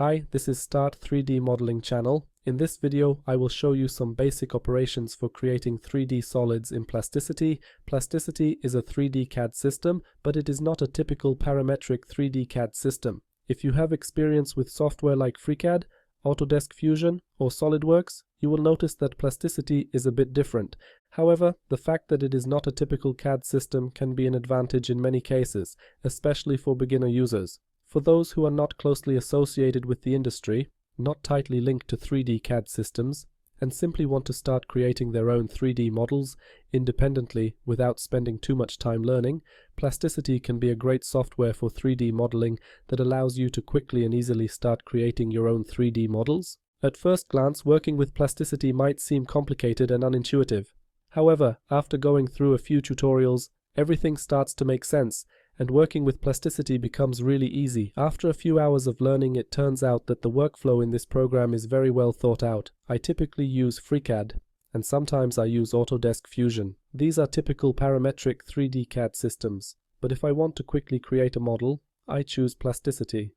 Hi, this is Start 3D Modeling channel. In this video, I will show you some basic operations for creating 3D solids in Plasticity. Plasticity is a 3D CAD system, but it is not a typical parametric 3D CAD system. If you have experience with software like FreeCAD, Autodesk Fusion, or SolidWorks, you will notice that Plasticity is a bit different. However, the fact that it is not a typical CAD system can be an advantage in many cases, especially for beginner users. For those who are not closely associated with the industry, not tightly linked to 3D CAD systems, and simply want to start creating their own 3D models independently without spending too much time learning, Plasticity can be a great software for 3D modeling that allows you to quickly and easily start creating your own 3D models. At first glance, working with Plasticity might seem complicated and unintuitive. However, after going through a few tutorials, everything starts to make sense, and working with Plasticity becomes really easy. After a few hours of learning, it turns out that the workflow in this program is very well thought out. I typically use FreeCAD, and sometimes I use Autodesk Fusion. These are typical parametric 3D CAD systems, but if I want to quickly create a model, I choose Plasticity.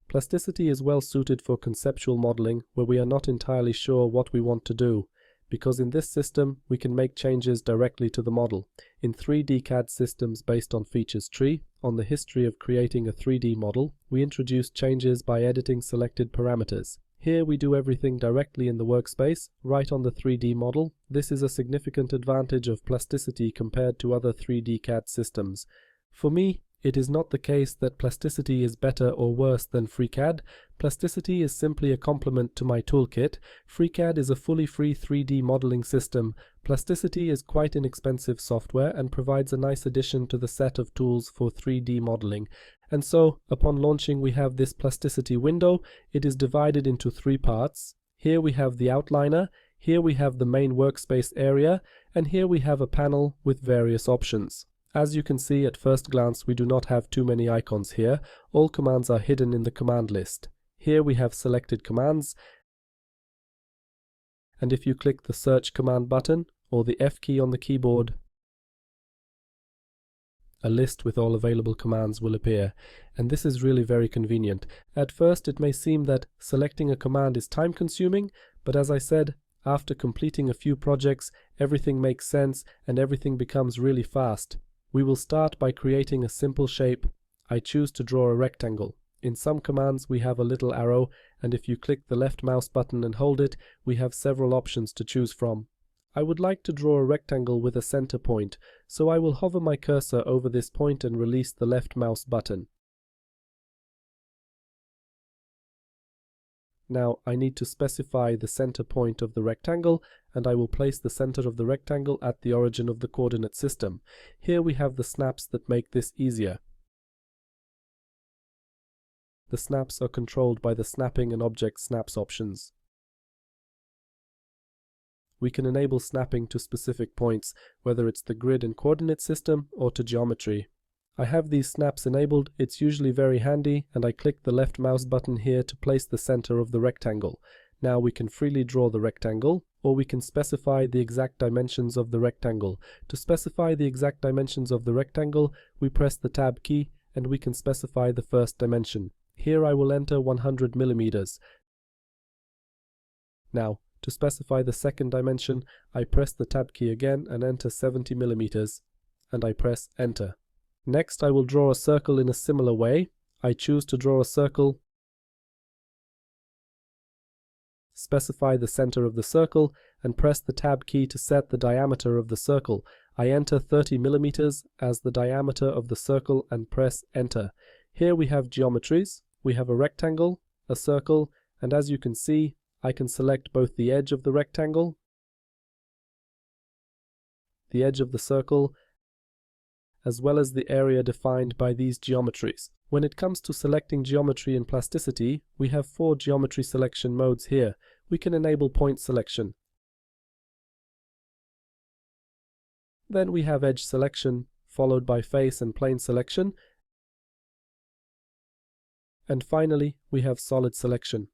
Plasticity is well suited for conceptual modeling where we are not entirely sure what we want to do, because in this system we can make changes directly to the model. In 3D CAD systems based on features tree, on the history of creating a 3D model, we introduce changes by editing selected parameters. Here we do everything directly in the workspace, right on the 3D model. This is a significant advantage of Plasticity compared to other 3D CAD systems. For me, it is not the case that Plasticity is better or worse than FreeCAD. Plasticity is simply a complement to my toolkit. FreeCAD is a fully free 3D modeling system. Plasticity is quite inexpensive software and provides a nice addition to the set of tools for 3D modeling. And so, upon launching, we have this Plasticity window. It is divided into three parts. Here we have the outliner, here we have the main workspace area, and here we have a panel with various options. As you can see at first glance, we do not have too many icons here. All commands are hidden in the command list. Here we have selected commands, and if you click the search command button or the F key on the keyboard, a list with all available commands will appear, and this is really very convenient. At first it may seem that selecting a command is time consuming, but as I said, after completing a few projects, everything makes sense and everything becomes really fast. We will start by creating a simple shape. I choose to draw a rectangle. In some commands we have a little arrow, and if you click the left mouse button and hold it, we have several options to choose from. I would like to draw a rectangle with a center point, so I will hover my cursor over this point and release the left mouse button. Now I need to specify the center point of the rectangle, and I will place the center of the rectangle at the origin of the coordinate system. Here we have the snaps that make this easier. The snaps are controlled by the snapping and object snaps options. We can enable snapping to specific points, whether it's the grid and coordinate system or to geometry. I have these snaps enabled. It's usually very handy, and I click the left mouse button here to place the center of the rectangle. Now we can freely draw the rectangle, or we can specify the exact dimensions of the rectangle. To specify the exact dimensions of the rectangle, we press the Tab key and we can specify the first dimension. Here I will enter 100 millimeters. Now, to specify the second dimension, I press the Tab key again and enter 70 millimeters, and I press Enter. Next, I will draw a circle in a similar way. I choose to draw a circle, specify the center of the circle, and press the Tab key to set the diameter of the circle. I enter 30 millimeters as the diameter of the circle and press Enter. Here we have geometries. We have a rectangle, a circle, and as you can see, I can select both the edge of the rectangle, the edge of the circle, as well as the area defined by these geometries. When it comes to selecting geometry in Plasticity, we have 4 geometry selection modes here. We can enable point selection. Then we have edge selection, followed by face and plane selection. And finally, we have solid selection.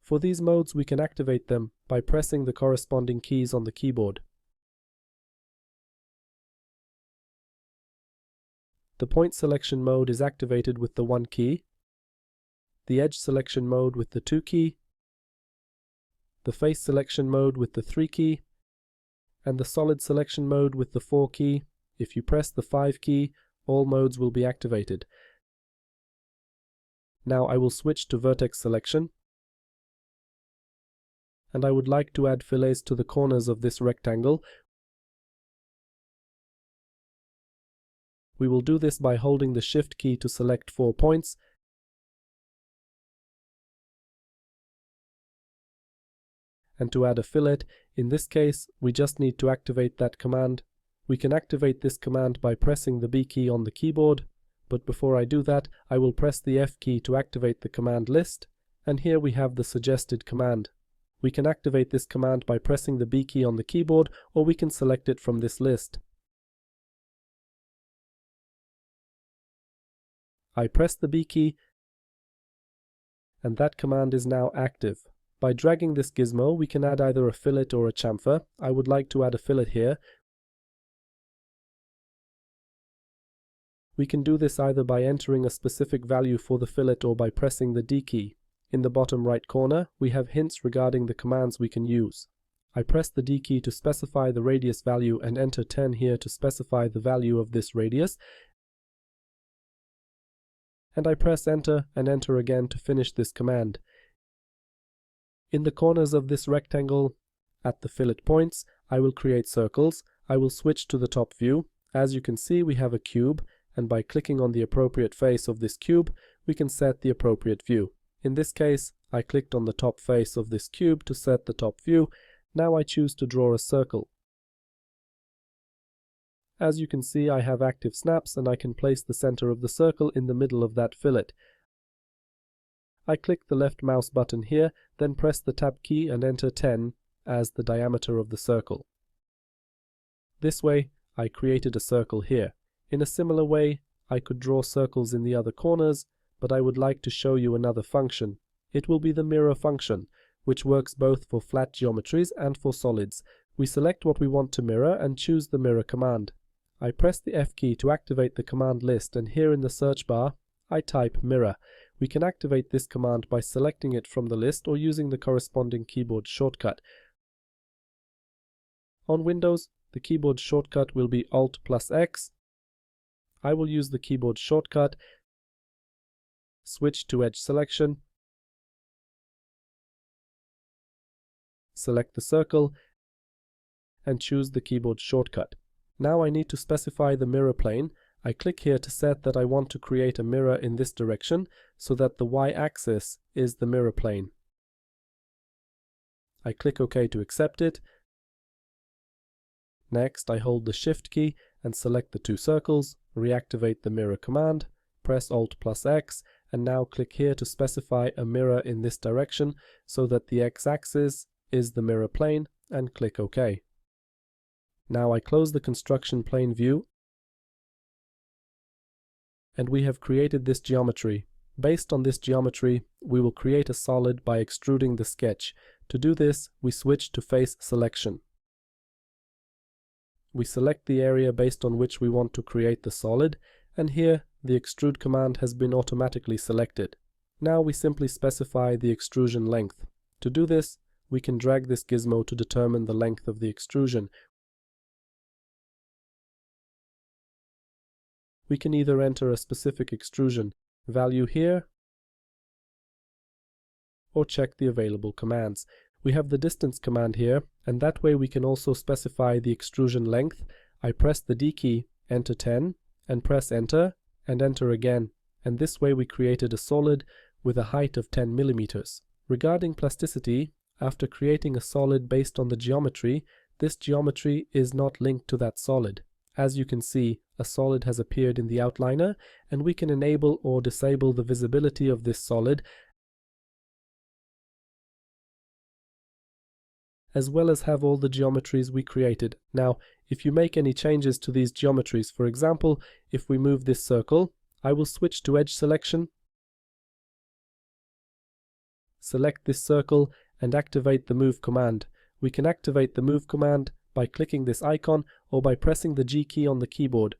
For these modes, we can activate them by pressing the corresponding keys on the keyboard. The point selection mode is activated with the 1 key. the edge selection mode with the 2 key, the face selection mode with the 3 key, and the solid selection mode with the 4 key. If you press the 5 key, all modes will be activated. Now I will switch to vertex selection, and I would like to add fillets to the corners of this rectangle. We will do this by holding the Shift key to select 4 points, and to add a fillet, in this case, we just need to activate that command. We can activate this command by pressing the B key on the keyboard, but before I do that, I will press the F key to activate the command list, and here we have the suggested command. We can activate this command by pressing the B key on the keyboard, or we can select it from this list. I press the B key, and that command is now active. By dragging this gizmo, we can add either a fillet or a chamfer. I would like to add a fillet here. We can do this either by entering a specific value for the fillet or by pressing the D key. In the bottom right corner, we have hints regarding the commands we can use. I press the D key to specify the radius value and enter 10 here to specify the value of this radius. And I press enter and enter again to finish this command. In the corners of this rectangle, at the fillet points, I will create circles. I will switch to the top view. As you can see, we have a cube, and by clicking on the appropriate face of this cube, we can set the appropriate view. In this case, I clicked on the top face of this cube to set the top view. Now I choose to draw a circle. As you can see, I have active snaps, and I can place the center of the circle in the middle of that fillet. I click the left mouse button here, then press the Tab key and enter 10 as the diameter of the circle. This way, I created a circle here. In a similar way, I could draw circles in the other corners, but I would like to show you another function. It will be the mirror function, which works both for flat geometries and for solids. We select what we want to mirror and choose the mirror command. I press the F key to activate the command list, and here in the search bar, I type mirror. We can activate this command by selecting it from the list or using the corresponding keyboard shortcut. On Windows, the keyboard shortcut will be Alt plus X. I will use the keyboard shortcut, switch to edge selection, select the circle, and choose the keyboard shortcut. Now I need to specify the mirror plane. I click here to set that I want to create a mirror in this direction so that the y-axis is the mirror plane. I click OK to accept it. Next, I hold the Shift key and select the 2 circles, reactivate the mirror command, press Alt plus X, and now click here to specify a mirror in this direction so that the x-axis is the mirror plane, and click OK. Now I close the construction plane view, and we have created this geometry. Based on this geometry, we will create a solid by extruding the sketch. To do this, we switch to face selection. We select the area based on which we want to create the solid, and here the extrude command has been automatically selected. Now we simply specify the extrusion length. To do this, we can drag this gizmo to determine the length of the extrusion. We can either enter a specific extrusion value here, or check the available commands. We have the distance command here, and that way we can also specify the extrusion length. I press the D key, enter 10, and press enter, and enter again. And this way we created a solid with a height of 10 millimeters. Regarding plasticity, after creating a solid based on the geometry, this geometry is not linked to that solid. As you can see, a solid has appeared in the outliner, and we can enable or disable the visibility of this solid, as well as have all the geometries we created. Now, if you make any changes to these geometries, for example, if we move this circle, I will switch to edge selection, select this circle, and activate the move command. We can activate the move command by clicking this icon or by pressing the G key on the keyboard.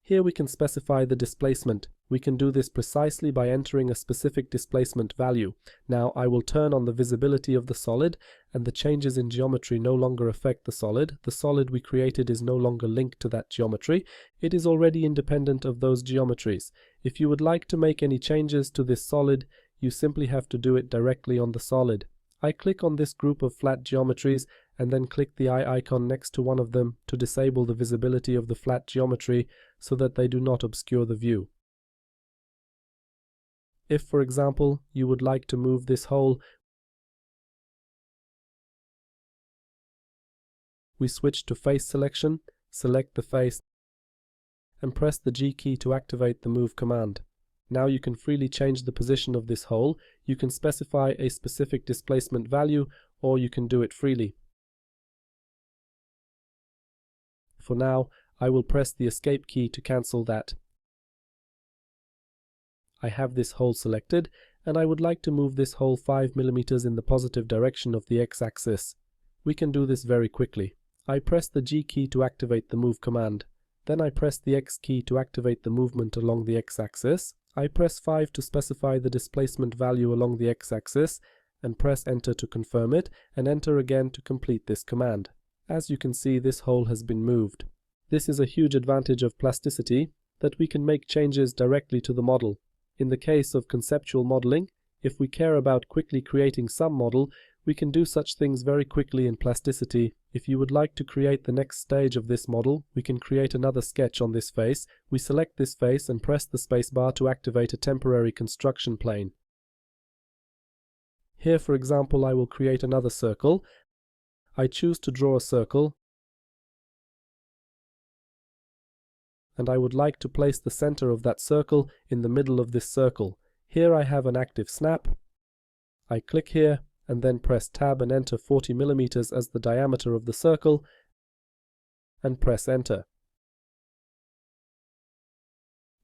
Here we can specify the displacement. We can do this precisely by entering a specific displacement value. Now I will turn on the visibility of the solid, and the changes in geometry no longer affect the solid. The solid we created is no longer linked to that geometry. It is already independent of those geometries. If you would like to make any changes to this solid, you simply have to do it directly on the solid. I click on this group of flat geometries and then click the eye icon next to one of them to disable the visibility of the flat geometry so that they do not obscure the view. If, for example, you would like to move this hole, we switch to face selection, select the face, and press the G key to activate the move command. Now you can freely change the position of this hole. You can specify a specific displacement value, or you can do it freely. For now, I will press the escape key to cancel that. I have this hole selected, and I would like to move this hole 5 mm in the positive direction of the x-axis. We can do this very quickly. I press the G key to activate the move command. Then I press the X key to activate the movement along the x-axis. I press 5 to specify the displacement value along the x-axis, and press Enter to confirm it, and Enter again to complete this command. As you can see, this hole has been moved. This is a huge advantage of plasticity, that we can make changes directly to the model. In the case of conceptual modeling, if we care about quickly creating some model, we can do such things very quickly in plasticity. If you would like to create the next stage of this model, we can create another sketch on this face. We select this face and press the spacebar to activate a temporary construction plane. Here, for example, I will create another circle. I choose to draw a circle, and I would like to place the center of that circle in the middle of this circle. Here I have an active snap. I click here, and then press Tab and enter 40 mm as the diameter of the circle, and press Enter.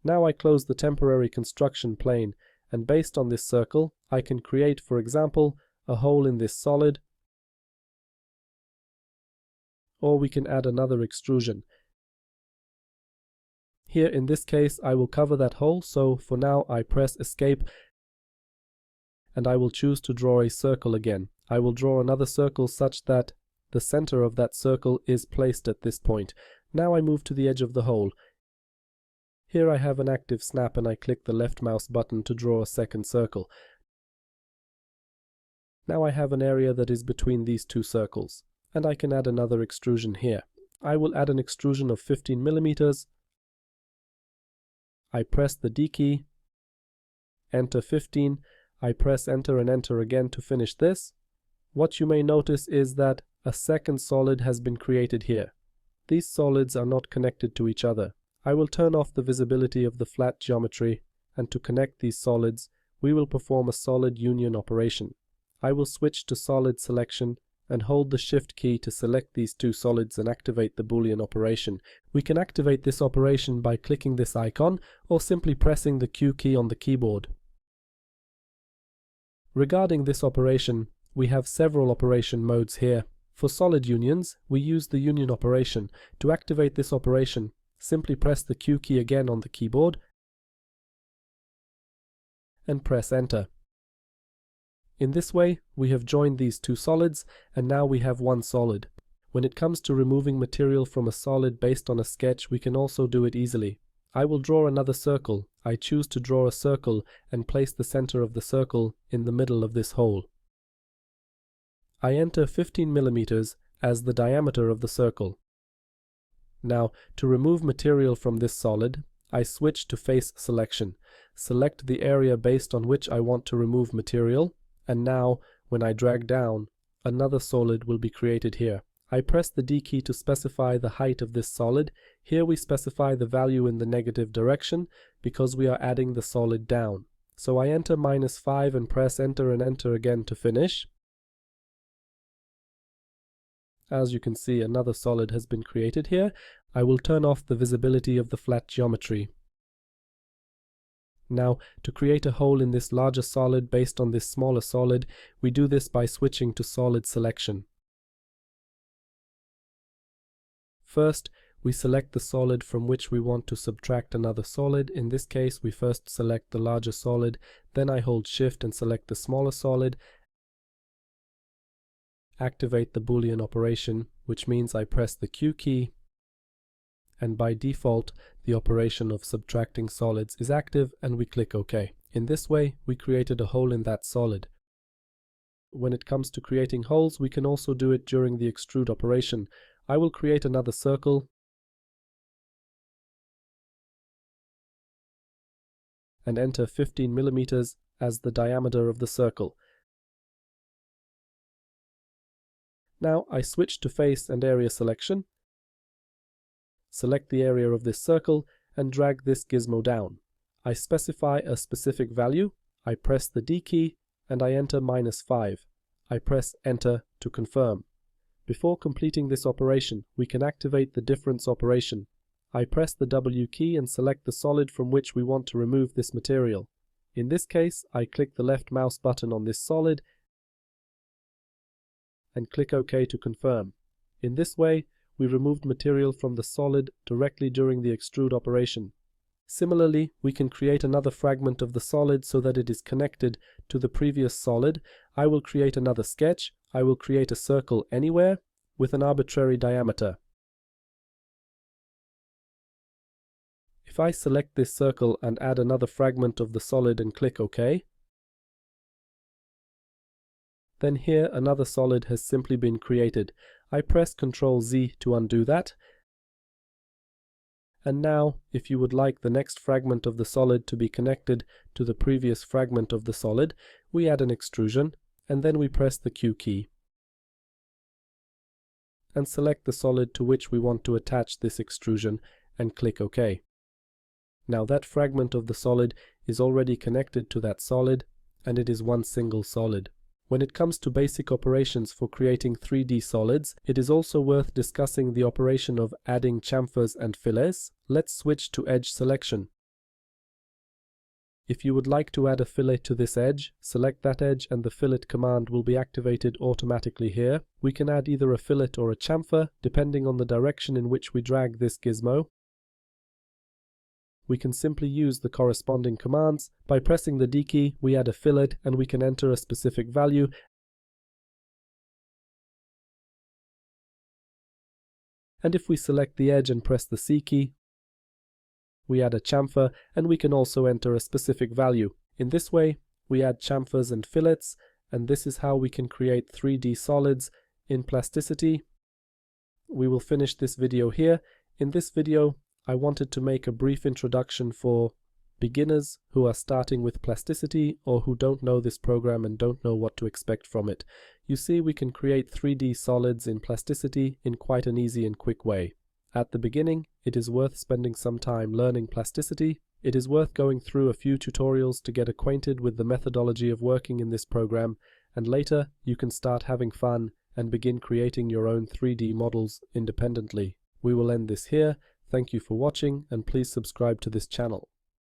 Now I close the temporary construction plane, and based on this circle, I can create, for example, a hole in this solid, or we can add another extrusion. Here in this case I will cover that hole, so for now I press Escape, and I will choose to draw a circle again. I will draw another circle such that the center of that circle is placed at this point. Now I move to the edge of the hole. Here I have an active snap, and I click the left mouse button to draw a second circle. Now I have an area that is between these two circles, and I can add another extrusion here. I will add an extrusion of 15 mm. I press the D key, enter 15, I press Enter and Enter again to finish this. What you may notice is that a second solid has been created here. These solids are not connected to each other. I will turn off the visibility of the flat geometry, and to connect these solids, we will perform a solid union operation. I will switch to solid selection and hold the Shift key to select these two solids and activate the boolean operation. We can activate this operation by clicking this icon or simply pressing the Q key on the keyboard. Regarding this operation, we have several operation modes here. For solid unions, we use the union operation. To activate this operation, simply press the Q key again on the keyboard and press Enter. In this way, we have joined these two solids, and now we have one solid. When it comes to removing material from a solid based on a sketch, we can also do it easily. I will draw another circle. I choose to draw a circle and place the center of the circle in the middle of this hole. I enter 15 mm as the diameter of the circle. Now, to remove material from this solid, I switch to face selection. Select the area based on which I want to remove material, and now, when I drag down, another solid will be created here. I press the D key to specify the height of this solid. Here we specify the value in the negative direction because we are adding the solid down. So I enter -5 and press Enter and Enter again to finish. As you can see, another solid has been created here. I will turn off the visibility of the flat geometry. Now, to create a hole in this larger solid based on this smaller solid, we do this by switching to solid selection. First, we select the solid from which we want to subtract another solid. In this case, we first select the larger solid, then I hold Shift and select the smaller solid, activate the boolean operation, which means I press the Q key, and by default, the operation of subtracting solids is active, and we click OK. In this way, we created a hole in that solid. When it comes to creating holes, we can also do it during the extrude operation. I will create another circle and enter 15 millimeters as the diameter of the circle. Now I switch to face and area selection, select the area of this circle and drag this gizmo down. I specify a specific value, I press the D key and I enter -5. I press Enter to confirm. Before completing this operation, we can activate the difference operation. I press the W key and select the solid from which we want to remove this material. In this case, I click the left mouse button on this solid and click OK to confirm. In this way, we removed material from the solid directly during the extrude operation. Similarly, we can create another fragment of the solid so that it is connected to the previous solid. I will create another sketch. I will create a circle anywhere with an arbitrary diameter. If I select this circle and add another fragment of the solid and click OK, then here another solid has simply been created. I press Ctrl Z to undo that. And now, if you would like the next fragment of the solid to be connected to the previous fragment of the solid, we add an extrusion, and then we press the Q key and select the solid to which we want to attach this extrusion and click OK. Now that fragment of the solid is already connected to that solid, and it is one single solid. When it comes to basic operations for creating 3D solids, it is also worth discussing the operation of adding chamfers and fillets. Let's switch to edge selection. If you would like to add a fillet to this edge, select that edge and the fillet command will be activated automatically here. We can add either a fillet or a chamfer, depending on the direction in which we drag this gizmo. We can simply use the corresponding commands. By pressing the D key, we add a fillet and we can enter a specific value. And if we select the edge and press the C key, we add a chamfer and we can also enter a specific value. In this way, we add chamfers and fillets, and this is how we can create 3D solids in Plasticity. We will finish this video here. In this video, I wanted to make a brief introduction for beginners who are starting with Plasticity or who don't know this program and don't know what to expect from it. You see, we can create 3D solids in Plasticity in quite an easy and quick way. At the beginning, it is worth spending some time learning Plasticity. It is worth going through a few tutorials to get acquainted with the methodology of working in this program, and later you can start having fun and begin creating your own 3D models independently. We will end this here. Thank you for watching, and please subscribe to this channel.